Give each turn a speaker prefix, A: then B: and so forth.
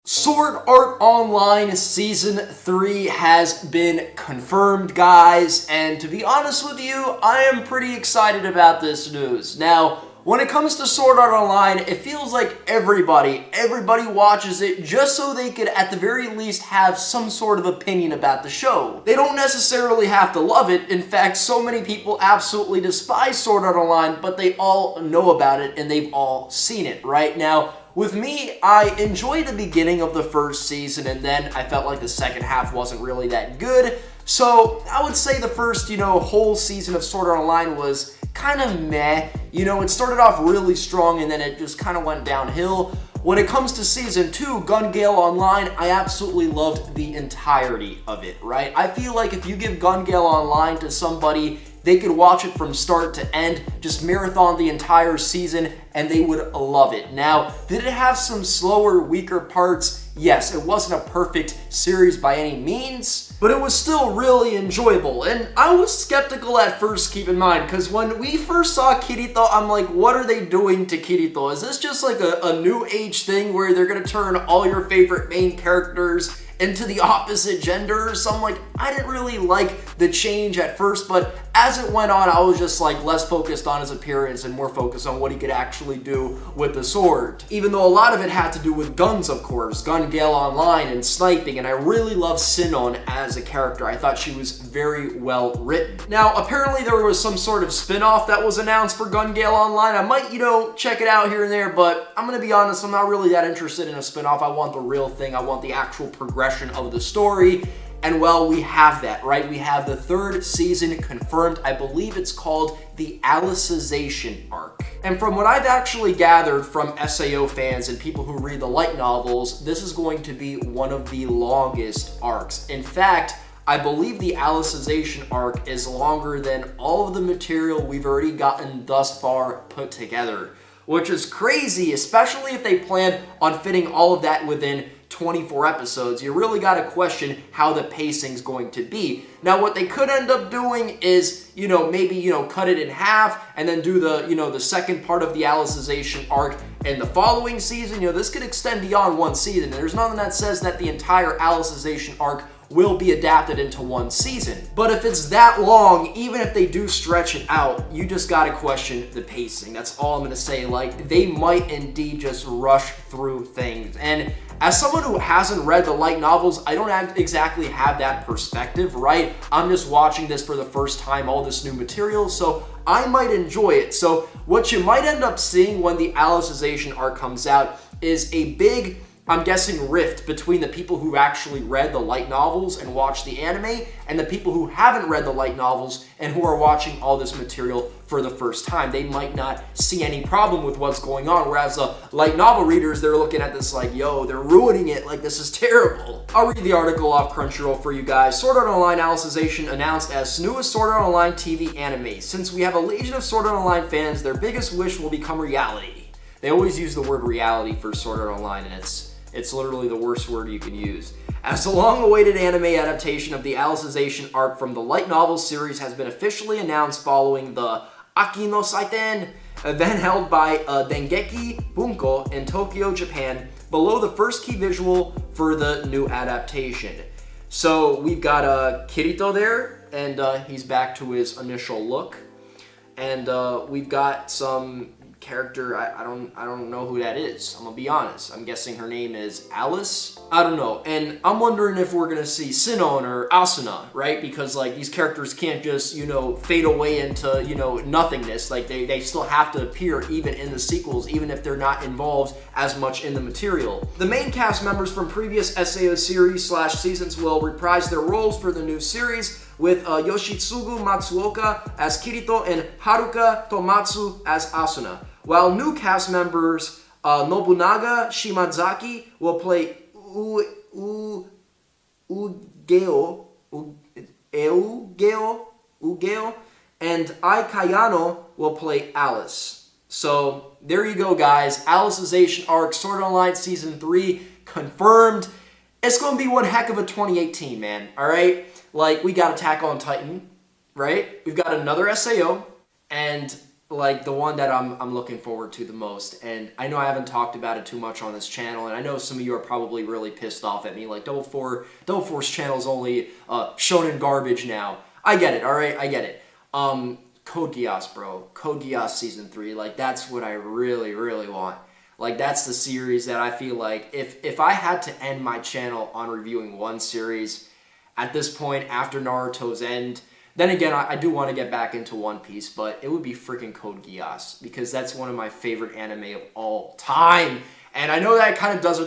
A: Sword Art Online Season 3 has been confirmed, guys, and to be honest with you, I am pretty excited about this news. Now, when it comes to Sword Art Online, it feels like everybody watches it just so they could at the very least have some sort of opinion about the show. They don't necessarily have to love it. In fact, so many people absolutely despise Sword Art Online, but they all know about it and they've all seen it, right? Now, with me, I enjoyed the beginning of the first season, and then I felt like the second half wasn't really that good. So I would say the first, whole season of Sword Art Online was kind of meh. It started off really strong, and then it just kind of went downhill. When it comes to Season 2, Gun Gale Online, I absolutely loved the entirety of it, right? I feel like if you give Gun Gale Online to somebody, they could watch it from start to end, just marathon the entire season, and they would love it. Now, did it have some slower, weaker parts? Yes, it wasn't a perfect series by any means, but it was still really enjoyable. And I was skeptical at first, keep in mind, because when we first saw Kirito, I'm like, what are they doing to Kirito? Is this just like a new age thing where they're gonna turn all your favorite main characters into the opposite gender? So I'm like, I didn't really like the change at first, but as it went on, I was just like less focused on his appearance and more focused on what he could actually do with the sword. Even though a lot of it had to do with guns, of course, Gun Gale Online and sniping, and I really love Sinon as a character. I thought she was very well written. Now, apparently there was some sort of spin-off that was announced for Gun Gale Online. I might, check it out here and there, but I'm gonna be honest, I'm not really that interested in a spin-off. I want the real thing. I want the actual progression of the story. And well, we have that, right? We have the third season confirmed. I believe it's called the Alicization arc. And from what I've actually gathered from SAO fans and people who read the light novels, this is going to be one of the longest arcs. In fact, I believe the Alicization arc is longer than all of the material we've already gotten thus far put together, which is crazy, especially if they plan on fitting all of that within 24 episodes. You really got to question how the pacing's going to be. Now, what they could end up doing is, maybe, cut it in half and then do the, the second part of the Alicization arc in the following season. This could extend beyond one season. There's nothing that says that the entire Alicization arc will be adapted into one season. But if it's that long, even if they do stretch it out, you just gotta question the pacing. That's all I'm gonna say. Like, they might indeed just rush through things. And as someone who hasn't read the light novels, I don't exactly have that perspective, right? I'm just watching this for the first time, all this new material, so I might enjoy it. So what you might end up seeing when the Alicization arc comes out is a big, I'm guessing, rift between the people who actually read the light novels and watched the anime and the people who haven't read the light novels and who are watching all this material for the first time. They might not see any problem with what's going on, whereas the light novel readers, they're looking at this like, yo, they're ruining it, like this is terrible. I'll read the article off Crunchyroll for you guys. Sword Art Online Alicization announced as newest Sword Art Online TV anime. Since we have a legion of Sword Art Online fans, their biggest wish will become reality. They always use the word reality for Sword Art Online, and it's literally the worst word you can use. As the long-awaited anime adaptation of the Alicization arc from the light novel series has been officially announced following the Aki no Saiten event held by Dengeki Bunko in Tokyo, Japan, below the first key visual for the new adaptation. So we've got Kirito there, and he's back to his initial look. And we've got some character, I don't know who that is. I'm gonna be honest. I'm guessing her name is Alice. I don't know. And I'm wondering if we're gonna see Sinon or Asuna, right? Because like these characters can't just, fade away into, nothingness. Like they still have to appear even in the sequels, even if they're not involved as much in the material. The main cast members from previous SAO series/seasons will reprise their roles for the new series, with Yoshitsugu Matsuoka as Kirito and Haruka Tomatsu as Asuna. While new cast members Nobunaga Shimazaki will play Ugeo, and Ai Kayano will play Alice. So there you go, guys. Alicization arc, Sword Art Online Season 3 confirmed. It's going to be one heck of a 2018, man, all right? Like, we got Attack on Titan, right? We've got another SAO, and like the one that I'm looking forward to the most, and I know I haven't talked about it too much on this channel, and I know some of you are probably really pissed off at me, like Double Force channel's only shonen garbage now. I get it, all right, I get it. Code Geass, bro, Code Geass season 3, like that's what I really, really want. Like that's the series that I feel like if I had to end my channel on reviewing one series at this point after Naruto's end. Then again, I do want to get back into One Piece, but it would be freaking Code Geass because that's one of my favorite anime of all time. And I know that kind of does